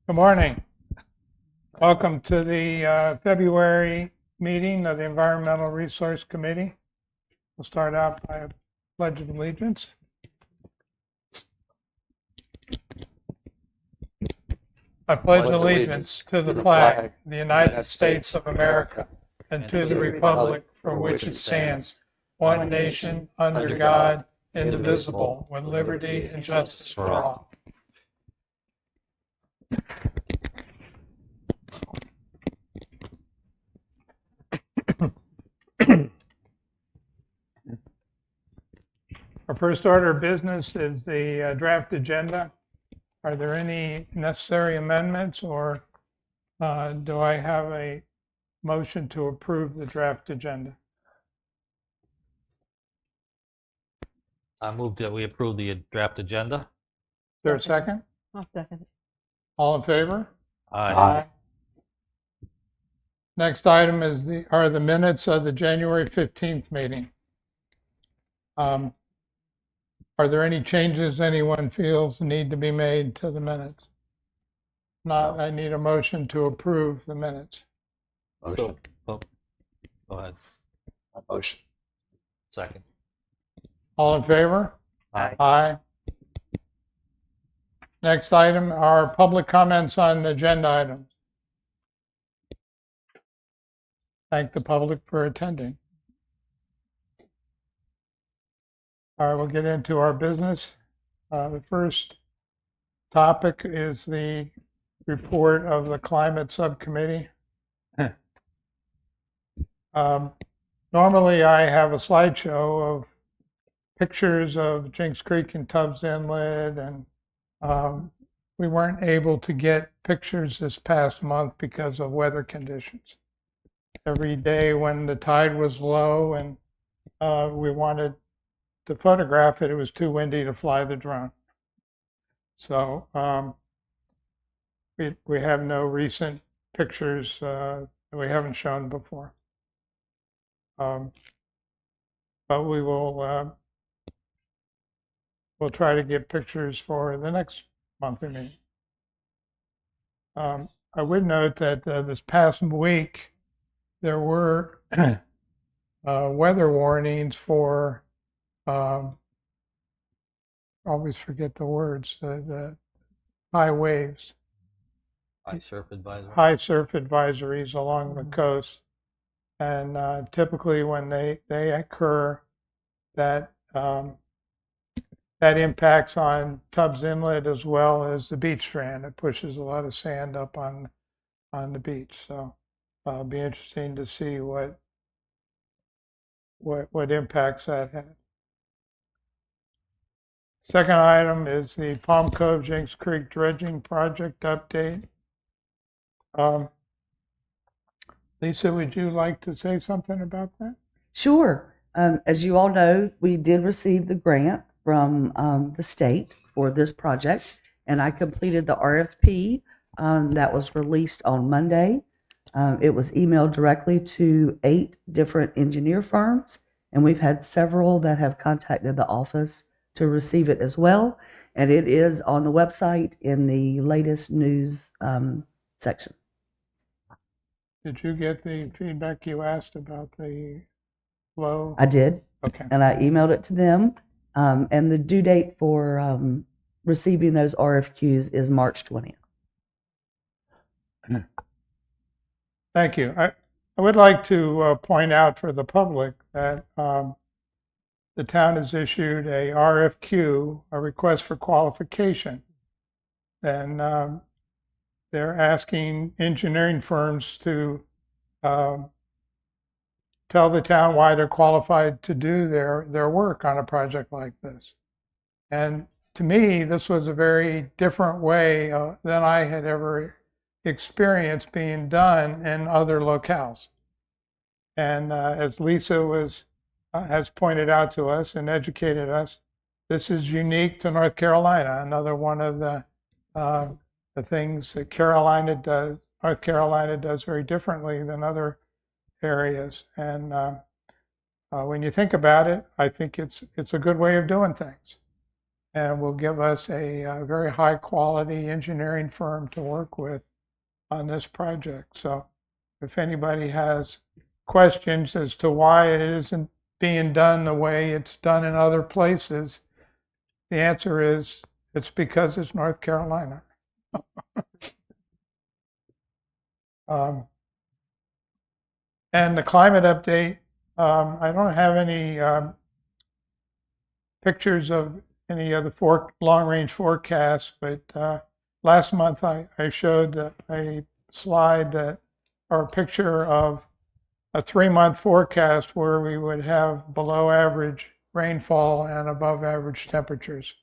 Good morning. Welcome to the February meeting of the Environmental Resource Committee. We'll start out by a pledge of allegiance. I pledge allegiance to the flag of the United States of America and to the republic for which it stands, one nation, under God, indivisible, with liberty and justice for all. Our first order of business is the draft agenda. Are there any necessary amendments, or do I have a motion to approve the draft agenda? Is I move that we approve the draft agenda. there a second? I'll second it. All in favor? Aye. Next item are the minutes of the January 15th meeting. Are there any changes anyone feels need to be made to the minutes? Not, I need a motion to approve the minutes. Motion. Go ahead. Motion. Second. All in favor? Aye. Aye. Next item are public comments on agenda items. Thank the public for attending. All right, we'll get into our business. The first topic is the report of the Climate Subcommittee. Normally, I have a slideshow of pictures of Jinks Creek and Tubbs Inlet, and we weren't able to get pictures this past month because of weather conditions. Every day when the tide was low and we wanted to photograph it, it was too windy to fly the drone. So we have no recent pictures that we haven't shown before. But we will we'll try to get pictures for the next monthly meeting. I would note that this past week there were weather warnings for always forget the words, the high waves, High surf advisory. high surf advisories along the coast. And typically when they occur, that that impacts on Tubbs Inlet as well as the beach strand. It pushes a lot of sand up on the beach. So it'll be interesting to see what impacts that has. Second item is the Palm Cove Jinks Creek dredging project update. Lisa, would you like to say something about that? Sure. As you all know, we did receive the grant from the state for this project, and I completed the RFP that was released on Monday. It was emailed directly to 8 different engineer firms, and we've had several that have contacted the office to receive it as well. And it is on the website in the latest news section. Did you get the feedback you asked about the flow? I did. Okay. And I emailed it to them. And the due date for receiving those RFQs is March 20th. Thank you. I would like to point out for the public that the town has issued a RFQ, a request for qualification. And they're asking engineering firms to tell the town why they're qualified to do their work on a project like this. And to me, this was a very different way than I had ever experienced being done in other locales. And as Lisa has pointed out to us and educated us, this is unique to North Carolina. Another one of the things that North Carolina does very differently than other areas. And when you think about it, I think it's a good way of doing things. and will give us a very high quality engineering firm to work with on this project. So if anybody has questions as to why it isn't being done the way it's done in other places, the answer is it's because it's North Carolina. And the climate update, I don't have any pictures of any of the long-range forecasts, but last month I showed a slide that, or a picture of a 3-month forecast where we would have below average rainfall and above average temperatures.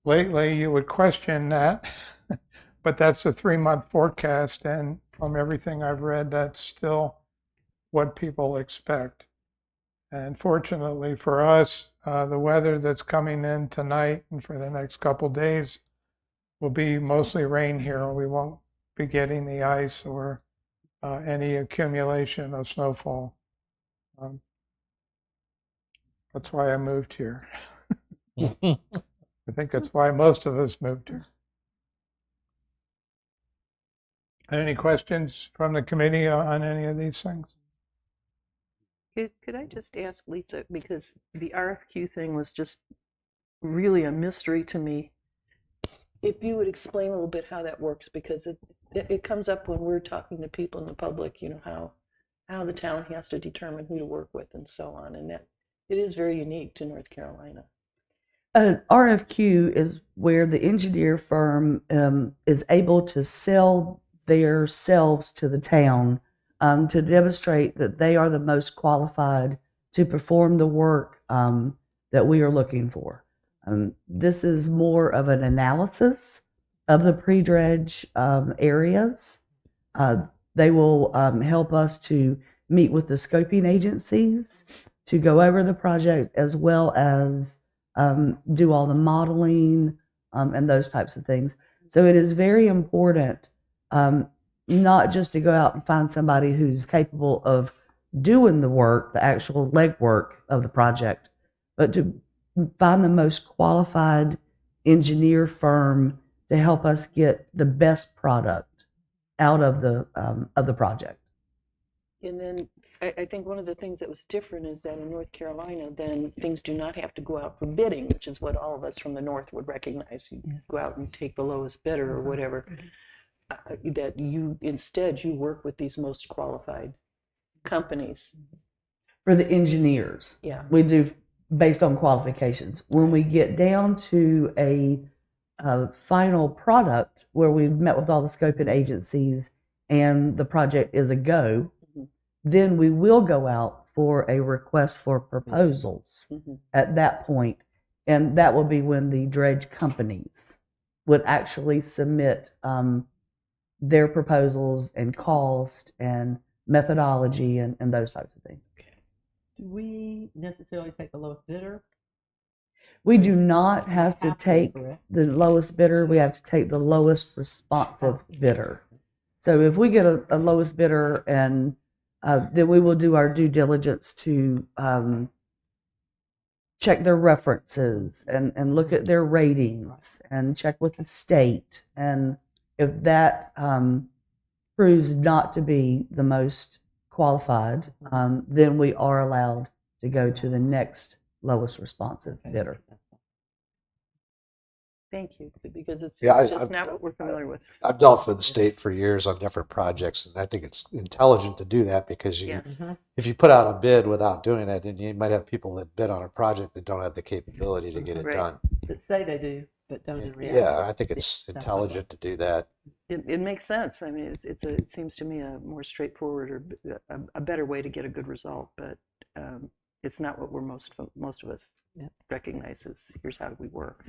Lately, you would question that, but that's a 3-month forecast, and from everything I've read, that's still what people expect. And fortunately for us, the weather that's coming in tonight and for the next couple days will be mostly rain here. We won't be getting the ice or any accumulation of snowfall. That's why I moved here. I think that's why most of us moved here. Any questions from the committee on any of these things? Could I just ask Lisa, because the RFQ thing was just really a mystery to me, if you would explain a little bit how that works, because it comes up when we're talking to people in the public, you know, how the town has to determine who to work with and so on, and that it is very unique to North Carolina. An RFQ is where the engineer firm is able to sell their selves to the town to demonstrate that they are the most qualified to perform the work that we are looking for. This is more of an analysis of the pre-dredge areas. They will help us to meet with the scoping agencies to go over the project, as well as do all the modeling and those types of things. So it is very important not just to go out and find somebody who's capable of doing the work, the actual legwork of the project, but to find the most qualified engineer firm to help us get the best product out of the project. And then I think one of the things that was different is that in North Carolina, then things do not have to go out for bidding, which is what all of us from the north would recognize. You go out and take the lowest bidder or whatever. That you instead you work with these most qualified companies. For the engineers, Yeah. we do based on qualifications. When we get down to a final product where we've met with all the scoping agencies and the project is a go, then we will go out for a request for proposals at that point, and that will be when the dredge companies would actually submit their proposals and cost and methodology and those types of things. Do we necessarily take the lowest bidder? We do not have to take the lowest bidder. We have to take the lowest responsive bidder. So if we get a lowest bidder, and then we will do our due diligence to check their references and look at their ratings and check with the state. And if that proves not to be the most qualified, then we are allowed to go to the next lowest responsive bidder. Thank you, because it's Yeah, just not what we're familiar with. I've dealt with the state for years on different projects, and I think it's intelligent to do that because if you put out a bid without doing it, then you might have people that bid on a project that don't have the capability to get it done. That say they do, but don't in reality. Yeah, I think it's intelligent to do that. It makes sense. I mean, it seems to me a more straightforward or a better way to get a good result, but it's not what we're most of us recognize as here's how we work.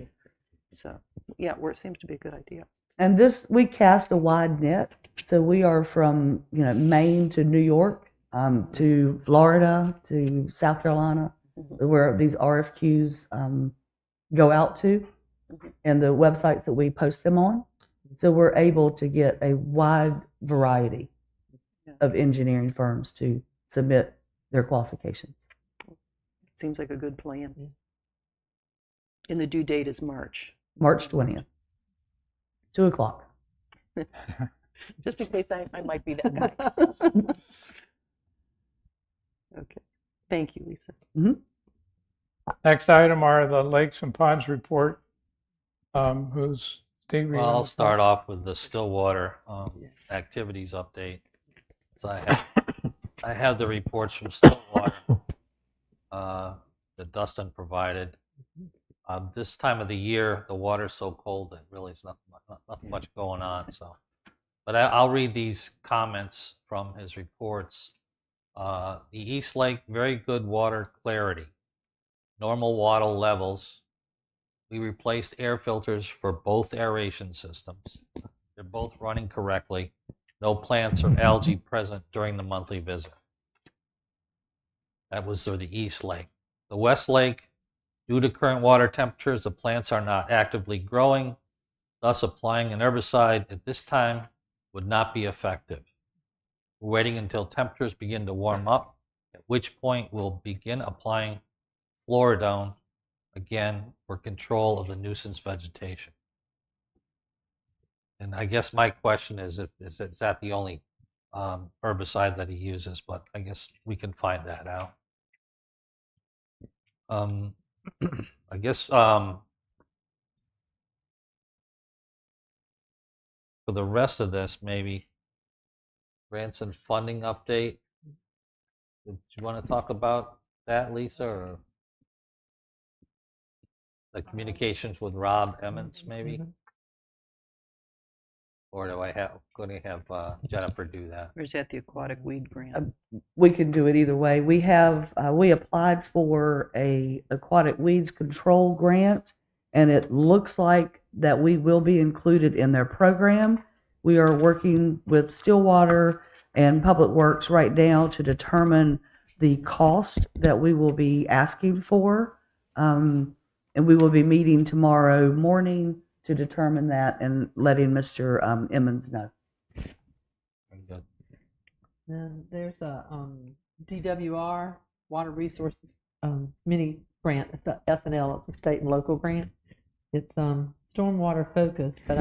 So yeah, where it seems to be a good idea. And this, we cast a wide net. So we are from Maine to New York, to Florida, to South Carolina, where these RFQs go out to, and the websites that we post them on. So we're able to get a wide variety of engineering firms to submit their qualifications. seems like a good plan. And the due date is March. March 20th, 2 o'clock. Just in case I might be that guy. Okay. Thank you, Lisa. Next item are the Lakes and Ponds report. Who's Steve? Well, I'll start off with the Stillwater activities update. So I have the reports from Stillwater that Dustin provided. This time of the year, the water's so cold that really is nothing much going on. So, but I'll read these comments from his reports. The East Lake, very good water clarity. Normal water levels. We replaced air filters for both aeration systems. They're both running correctly. No plants or algae present during the monthly visit. That was for the East Lake. The West Lake, due to current water temperatures, the plants are not actively growing. Thus, applying an herbicide at this time would not be effective. We're waiting until temperatures begin to warm up, at which point we'll begin applying Floridone again for control of the nuisance vegetation. And I guess my question is that the only herbicide that he uses? But I guess we can find that out. I guess for the rest of this, maybe grants and funding update. Do you want to talk about that, Lisa, or the communications with Rob Emmons, maybe? Or going to have Jennifer do that? Or is that the aquatic weed grant? We can do it either way. We have we applied for a aquatic weeds control grant, and it looks like that we will be included in their program. We are working with Stillwater and Public Works right now to determine the cost that we will be asking for, and we will be meeting tomorrow morning to determine that and letting Mr. Emmons know. Very good. Then there's a DWR Water Resources mini grant. It's the S&L. It's a state and local grant. It's stormwater focused, but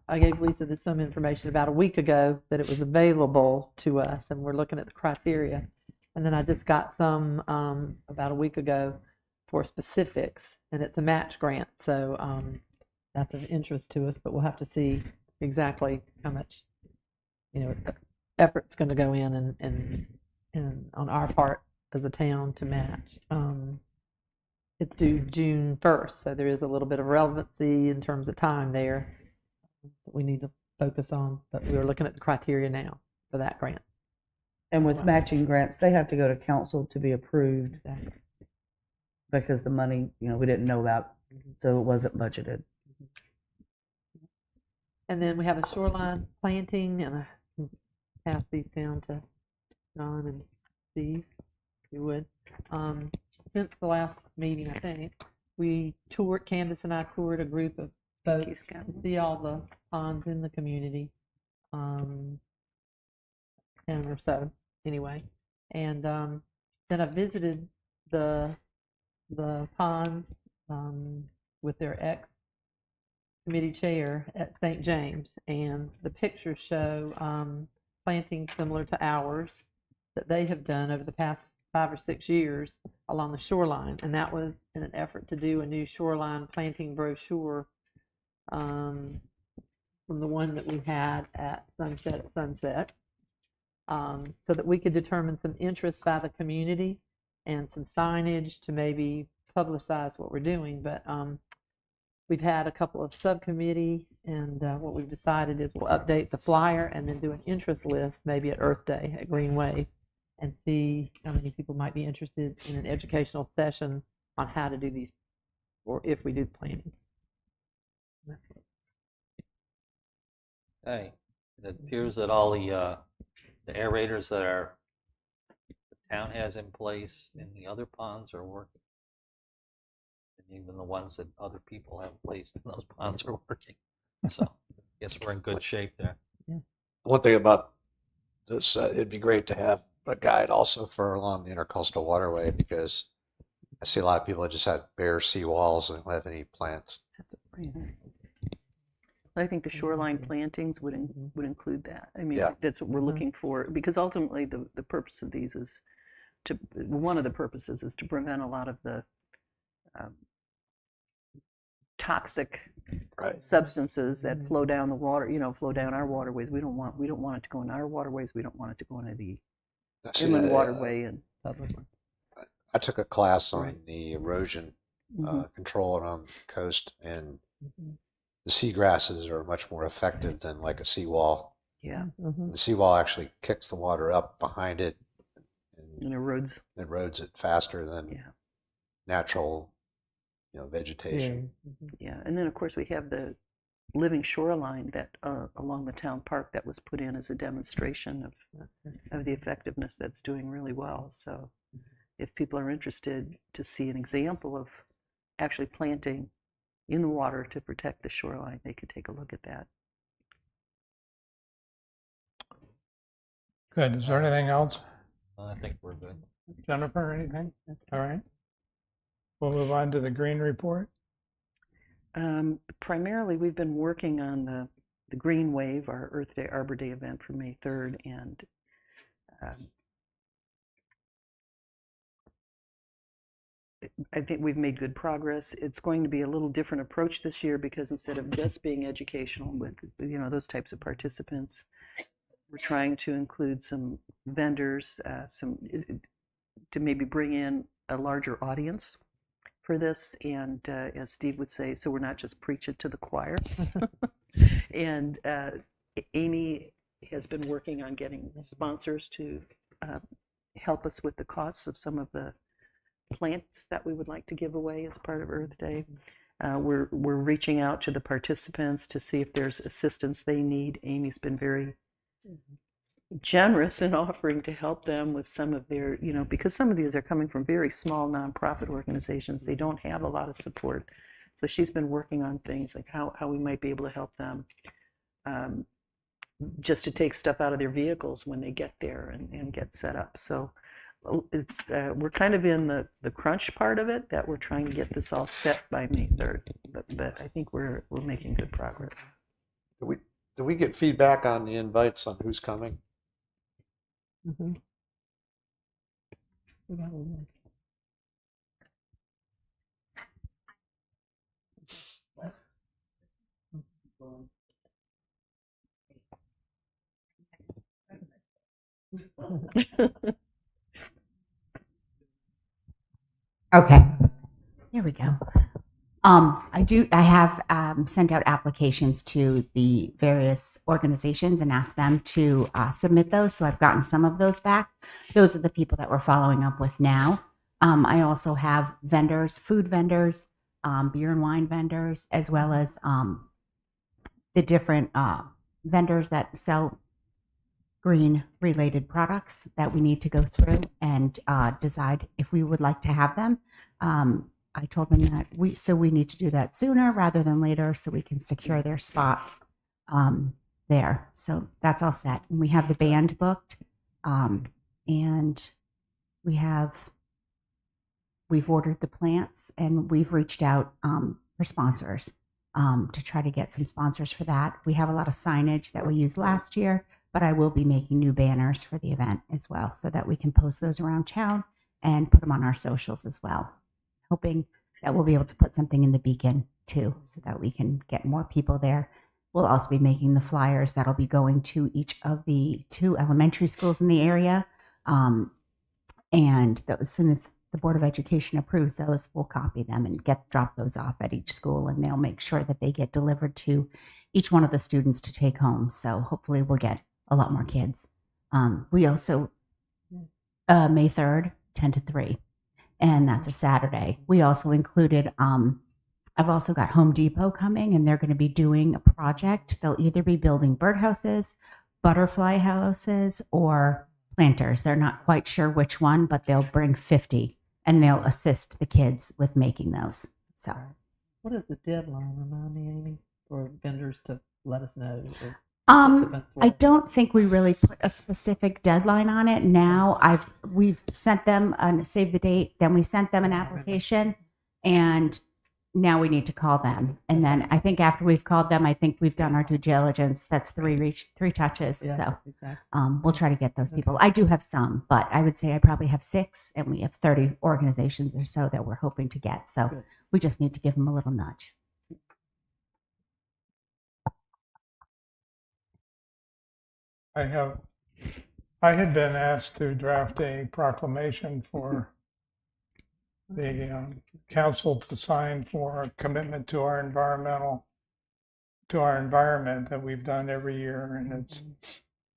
I gave Lisa some information about a week ago that it was available to us, and we're looking at the criteria. And then I just got some about a week ago for specifics, and it's a match grant, so that's of interest to us. But we'll have to see exactly how much effort's going to go in and on our part as a town to match. It's due June 1st, so there is a little bit of relevancy in terms of time there that we need to focus on. But we're looking at the criteria now for that grant. And with matching grants, they have to go to council to be approved Exactly. because the money, we didn't know about, so it wasn't budgeted. And then we have a shoreline planting, and I can pass these down to John and Steve, if you would. Since the last meeting, I think, Candace and I toured a group of folks to see all the ponds in the community, 10 or so, anyway. And then I visited the ponds with their ex-committee chair at St. James, and the pictures show plantings similar to ours that they have done over the past 5 or 6 years along the shoreline, and that was in an effort to do a new shoreline planting brochure from the one that we had at Sunset, so that we could determine some interest by the community and some signage to maybe publicize what we're doing. But we've had a couple of subcommittee, and what we've decided is we'll update the flyer and then do an interest list maybe at Earth Day at Greenway, and see how many people might be interested in an educational session on how to do these, or if we do planning. Okay. It appears that all the aerators that the town has in place in the other ponds are working. And even the ones that other people have placed in those ponds are working. So I guess we're in good shape there. One thing about this, it'd be great to have a guide also for along the intercoastal waterway, because I see a lot of people that just have bare seawalls and don't have any plants. I think the shoreline plantings would include that. I mean, Yeah. that's what we're looking for, because ultimately the purpose of these is one of the purposes is to prevent a lot of the um, toxic Right. substances that flow down the water, flow down our waterways. We don't want it to go in our waterways. We don't want it to go into the I see, inland waterway and Public. I took a class on Right. the erosion Mhm. control around the coast, and Mm-hmm. the seagrasses are much more effective than like a seawall. yeah, Mm-hmm. The seawall actually kicks the water up behind it and and erodes. erodes it faster than Yeah, natural, vegetation. yeah, and then of course we have the living shoreline that along the town park that was put in as a demonstration of the effectiveness that's doing really well. So if people are interested to see an example of actually planting in the water to protect the shoreline, they could take a look at that. Good. Is there anything else? I think we're good. Jennifer, anything? All right. We'll move on to the green report. Primarily, we've been working on the Green Wave, our Earth Day, Arbor Day event for May 3rd, and I think we've made good progress. It's going to be a little different approach this year because instead of just being educational with those types of participants, we're trying to include some vendors, to maybe bring in a larger audience for this. And as Steve would say, so we're not just preaching to the choir. And Amy has been working on getting sponsors to help us with the costs of some of the plants that we would like to give away as part of Earth Day. We're reaching out to the participants to see if there's assistance they need. Amy's been very generous in offering to help them with some of their, because some of these are coming from very small nonprofit organizations. They don't have a lot of support. So she's been working on things like how we might be able to help them just to take stuff out of their vehicles when they get there and get set up. So it's we're kind of in the crunch part of it, that we're trying to get this all set by May 3rd. But I think we're making good progress. Did we get feedback on the invites on who's coming? Mm-hmm. Okay, here we go. I have sent out applications to the various organizations and asked them to submit those. So I've gotten some of those back. Those are the people that we're following up with now. I also have vendors, food vendors, beer and wine vendors, as well as the different vendors that sell green related products that we need to go through and decide if we would like to have them. I told them that we need to do that sooner rather than later so we can secure their spots there. So that's all set. And we have the band booked, and we've ordered the plants, and we've reached out for sponsors to try to get some sponsors for that. We have a lot of signage that we used last year, but I will be making new banners for the event as well so that we can post those around town and put them on our socials as well. Hoping that we'll be able to put something in the beacon too so that we can get more people there. We'll also be making the flyers that'll be going to each of the 2 elementary schools in the area. And as soon as the Board of Education approves those, we'll copy them and drop those off at each school, and they'll make sure that they get delivered to each one of the students to take home. So hopefully we'll get a lot more kids. We also, May 3rd, 10 to 3, and that's a Saturday. We also included, I've also got Home Depot coming, and they're going to be doing a project. They'll either be building birdhouses, butterfly houses, or planters. They're not quite sure which one, but they'll bring 50, and they'll assist the kids with making those. So, what is the deadline, remind me, Amy, for vendors to let us know? best I way? don't think we really put a specific deadline on it. Now we've sent them a save the date, then we sent them an application, and now we need to call them. And then I think after we've called them, I think we've done our due diligence. That's three touches. Yeah, So exactly. we'll try to get those people. I do have some, but I would say I probably have 6, and we have 30 organizations or so that we're hoping to get. So Good. we just need to give them a little nudge. I had been asked to draft a proclamation for the council to sign for a commitment to our environment that we've done every year, and it's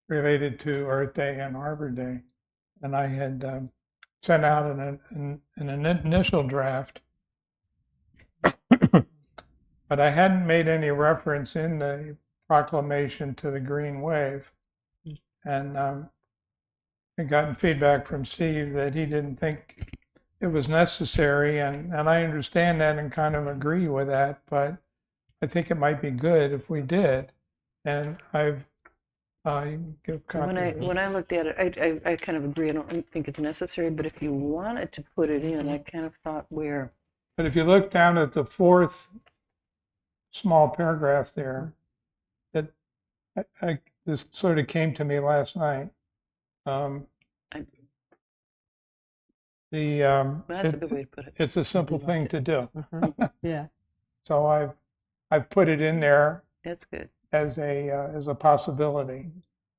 related to Earth Day and Arbor Day. And I had sent out an initial draft, but I hadn't made any reference in the proclamation to the green wave. And I'd gotten feedback from Steve that he didn't think it was necessary, and I understand that and kind of agree with that, but I think it might be good if we did. And I've give When I looked at it, I kind of agree. I don't think it's necessary, but if you wanted to put it in, I kind of thought where. But if you look down at the 4th small paragraph there, this sort of came to me last night. That's a good way to put it. It's a simple thing to do. Yeah. So I've put it in there That's good. as a possibility,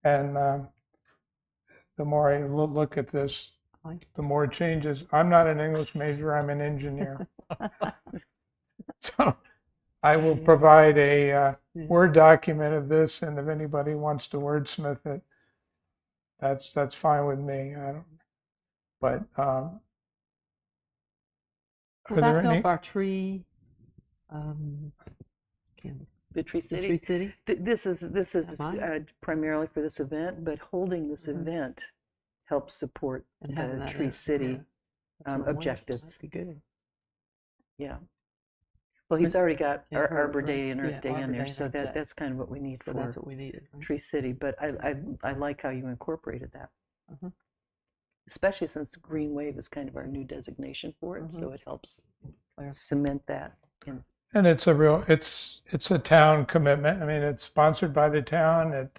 and the more I look at this, the more it changes. I'm not an English major; I'm an engineer. So I will provide a Word document of this, and if anybody wants to wordsmith it, that's fine with me. I don't, but Will are there that help any? our tree? The Tree The City. Tree City? This is Mine? primarily for this event, but holding this event helps support And having the that Tree in- City yeah. That's what I wondered. objectives. That'd be good. Yeah. Well, he's already got Yeah, Arbor Arbor, Day and Earth yeah, Day in Arbor there, Day and so Earth Day. that's kind of what we need So for that's what we needed. Right? Tree City. But I like how you incorporated that, Mhm. especially since Green Wave is kind of our new designation for it, so it helps Clear. cement that in. And it's a town commitment. I mean, it's sponsored by the town.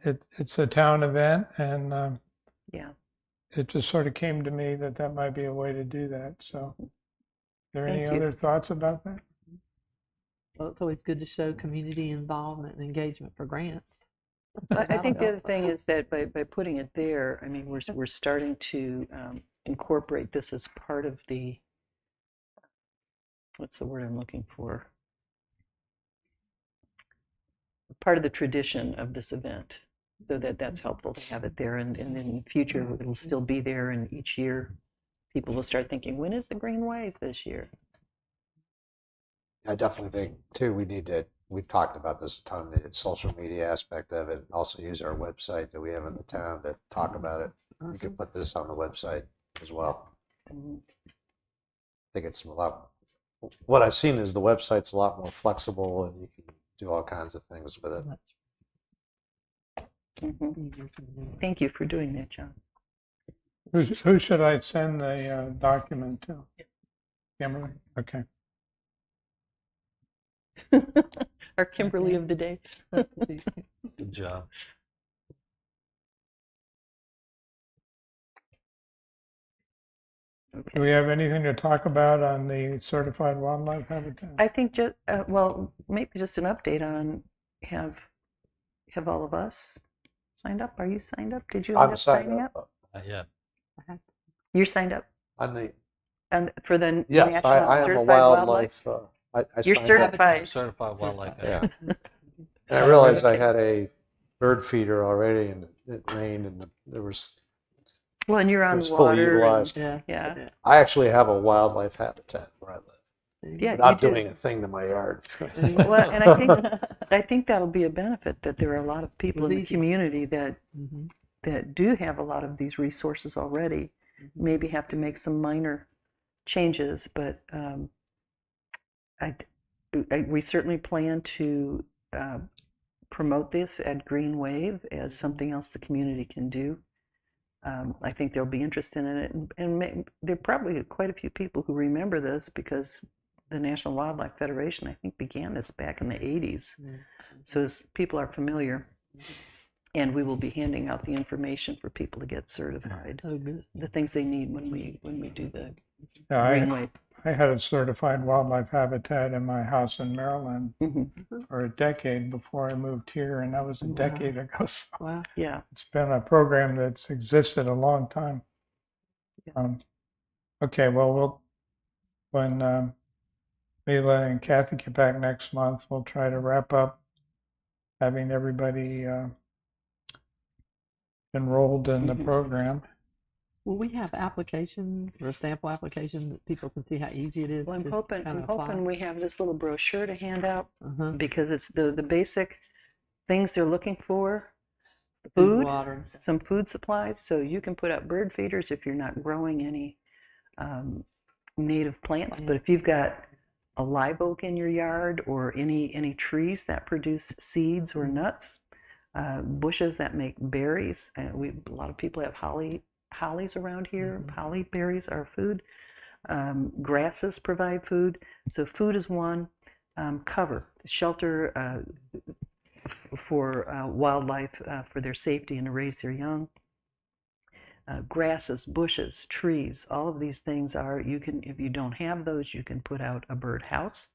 It's a town event, and Yeah. it just sort of came to me that might be a way to do that. So, are there any Thank you. other thoughts about that? Well, it's always good to show community involvement and engagement for grants. I think the That'll other thing is that by putting it there, I mean, we're starting to incorporate this as part of the, what's the word I'm looking for? Part of the tradition of this event, so that's helpful to have it there, and in the future it'll still be there, and each year people will start thinking, when is the Green Wave this year? I definitely think too we've talked about this a ton, the social media aspect of it, and also use our website that we have in the town to talk about it. We could put this on the website as well. Mhm. I think it's a lot, what I've seen is the website's a lot more flexible and you can do all kinds of things with it. Thank you for doing that, John. Who should I send the document to? Kimberly? Okay. Our Kimberly of the day. Good job. Do we have anything to talk about on the certified wildlife habitat? I think just well, maybe just an update on have all of us signed up? Are you signed up? Did you end I'm up signed signing up. Yeah. You're signed up, On the, and for the yes, National I am a Certified wildlife. I You're signed up. certified. Certified wildlife. Yeah. And I realized I had a bird feeder already, and it rained, and there was Well, and you're it on was the fully water. utilized. Yeah. I actually have a wildlife habitat where I live, Yeah, without you do. doing a thing to my yard. Well, and I think that'll be a benefit that there are a lot of people in the community that do have a lot of these resources already. Maybe have to make some minor changes, but we certainly plan to promote this at Green Wave as something else the community can do. I think they'll be interested in it, and there are probably quite a few people who remember this because the National Wildlife Federation, I think, began this back in the 80s. So people are familiar, and we will be handing out the information for people to get certified, Oh, good. the things they need when we do the Yeah, Green Wave. I had a certified wildlife habitat in my house in Maryland Mhm. for a decade before I moved here, and that was a Wow. decade ago. So Wow. Yeah. it's been a program that's existed a long time. Okay, well, when Mila and Kathy get back next month, we'll try to wrap up having everybody enrolled in the Mhm. program. Will we have applications or a sample application that people can see how easy it is Well, I'm to hoping kind of apply? we have this little brochure to hand out Uh-huh. because it's the basic things they're looking for. Food, Food, water. some food supplies, so you can put out bird feeders if you're not growing any native plants. But if you've got a live oak in your yard or any trees that produce seeds or nuts, bushes that make berries. A lot of people have hollies around here. Holly berries are food. Grasses provide food. So food is one. Cover, shelter for wildlife for their safety and to raise their young. Grasses, bushes, trees, all of these things are, you can, if you don't have those, you can put out a bird house.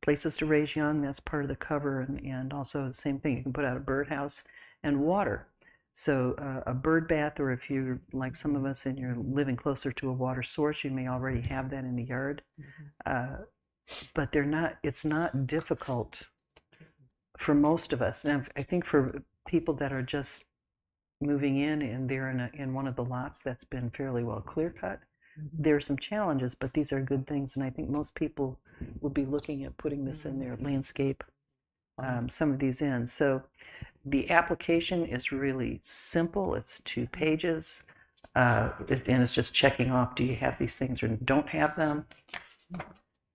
Places to raise young, that's part of the cover, and also the same thing, you can put out a birdhouse and water. So a bird bath, or if you're like some of us and you're living closer to a water source, you may already have that in the yard. But it's not difficult for most of us. And I think for people that are just moving in and they're in one of the lots that's been fairly well clear cut, there are some challenges, but these are good things, and I think most people will be looking at putting this in their landscape, some of these in. So the application is really simple. It's 2 pages, and it's just checking off, do you have these things or don't have them?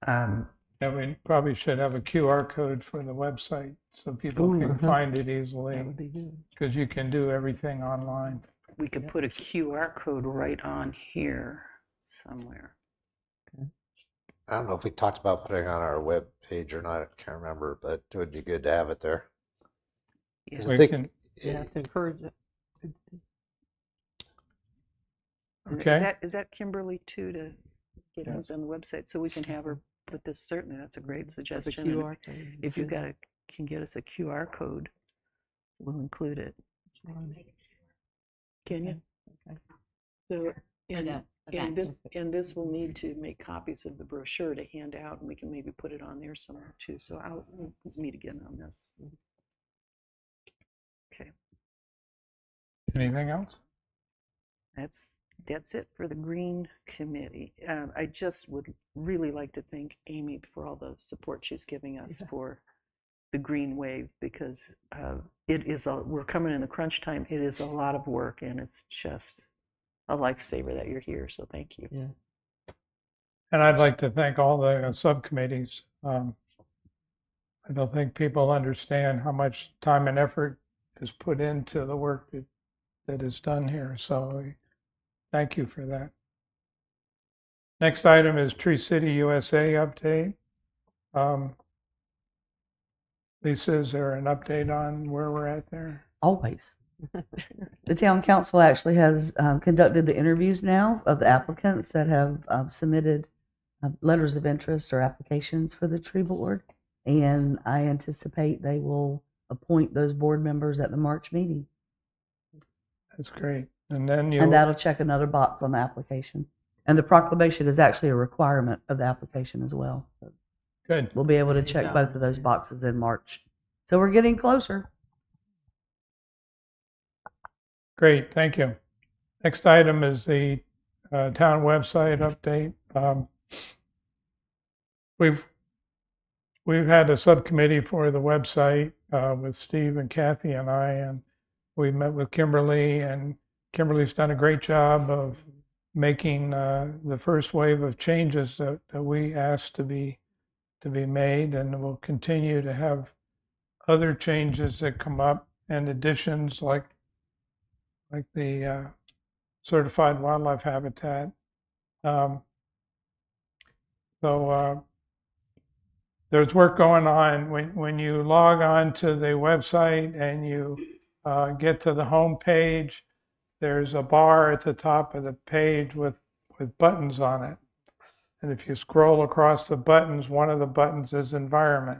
And we probably should have a QR code for the website so people Ooh, can uh-huh. find it That easily, would be good. because you can do everything online. We could put a QR code right on here somewhere. I don't know if we talked about putting it on our web page or not. I can't remember, but it would be good to have it there. Yeah. 'Cause I We think can, Yeah, to encourage it. okay, Is that Kimberly too, to get Yes. those on the website so we can have her put this? Certainly, that's a great The suggestion. And QR code. if you can get us a QR code, we'll include it. Can you? Okay. So, and, the and event. this will need to make copies of the brochure to hand out, and we can maybe put it on there somewhere too. So we'll meet again on this. Okay, anything else? that's it for the Green Committee. I just would really like to thank Amy for all the support she's giving us for the Green Wave, because we're coming in the crunch time. It is a lot of work, and it's just a lifesaver that you're here. So thank you. Yeah. And I'd like to thank all the subcommittees. I don't think people understand how much time and effort is put into the work that is done here. So thank you for that. Next item is Tree City USA update. Lisa, is there an update on where we're at there? Always. The town council actually has conducted the interviews now of the applicants that have submitted letters of interest or applications for the tree board, and I anticipate they will appoint those board members at the March meeting, That's great. And then and that'll check another box on the application. And the proclamation is actually a requirement of the application as well. good. We'll be able to check both of those boxes in March. So we're getting closer. Great, thank you. Next item is the town website update. We've had a subcommittee for the website with Steve and Kathy and I, and we met with Kimberly, and Kimberly's done a great job of making the first wave of changes that we asked to be made, and we'll continue to have other changes that come up and additions like the certified wildlife habitat. Um, so there's work going on. When you log on to the website and you get to the home page, there's a bar at the top of the page with buttons on it. And if you scroll across the buttons, one of the buttons is environment.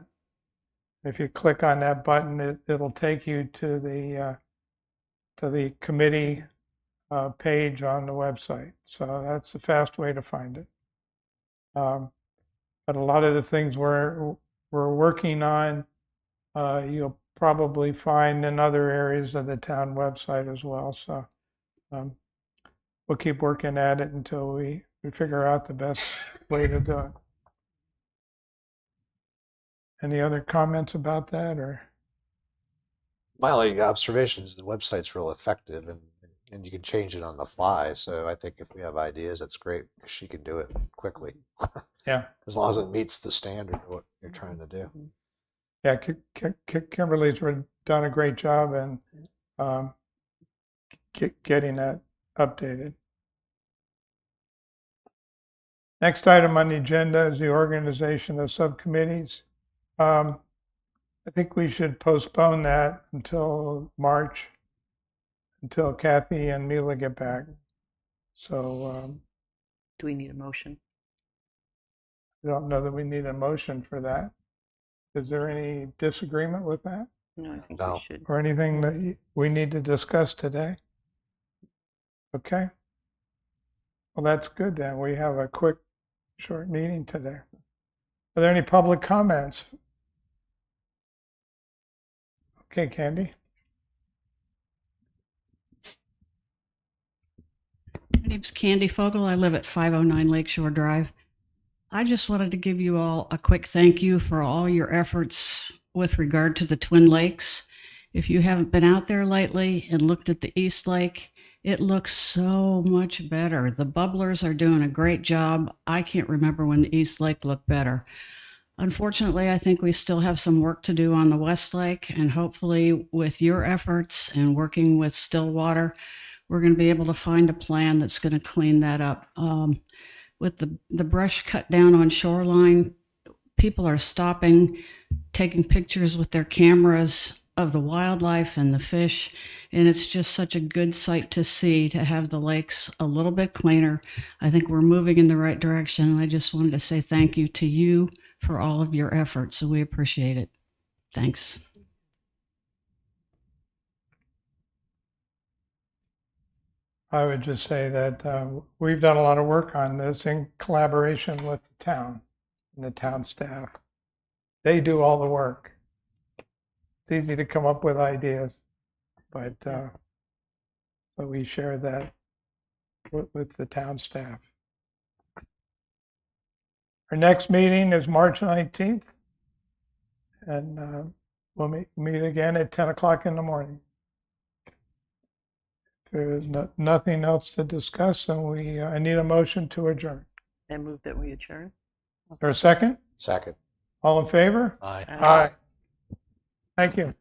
If you click on that button, it'll take you to the committee page on the website. So that's the fast way to find it. But a lot of the things we're working on, you'll probably find in other areas of the town website as well. So we'll keep working at it until we figure out the best way to do it. Any other comments about that, or? My only observation is the website's real effective, and you can change it on the fly. So I think if we have ideas, that's great because she can do it quickly. Yeah. As long as it meets the standard of what you're trying to do. Yeah, Kimberly's done a great job in getting that updated. Next item on the agenda is the organization of subcommittees. I think we should postpone that until March, until Kathy and Mila get back. So Do we need a motion? I don't know that we need a motion for that. Is there any disagreement with that? No, I think No. we should. Or anything that we need to discuss today? Okay. Well, that's good then. We have a quick, short meeting today. Are there any public comments? Okay, Candy. My name's Candy Fogel. I live at 509 Lakeshore Drive. I just wanted to give you all a quick thank you for all your efforts with regard to the Twin Lakes. If you haven't been out there lately and looked at the East Lake, it looks so much better. The bubblers are doing a great job. I can't remember when the East Lake looked better. Unfortunately, I think we still have some work to do on the West Lake, and hopefully with your efforts and working with Stillwater, we're going to be able to find a plan that's going to clean that up. With the brush cut down on shoreline, people are stopping, taking pictures with their cameras of the wildlife and the fish, and it's just such a good sight to see, to have the lakes a little bit cleaner. I think we're moving in the right direction, and I just wanted to say thank you to you for all of your efforts, so we appreciate it. Thanks. I would just say that we've done a lot of work on this in collaboration with the town and the town staff. They do all the work. It's easy to come up with ideas, but we share that with the town staff. Our next meeting is March 19th, and we'll meet again at 10 o'clock in the morning. If there is nothing else to discuss, then I need a motion to adjourn. I move that we adjourn. Is there a second? Second. All in favor? Aye. Aye. Thank you.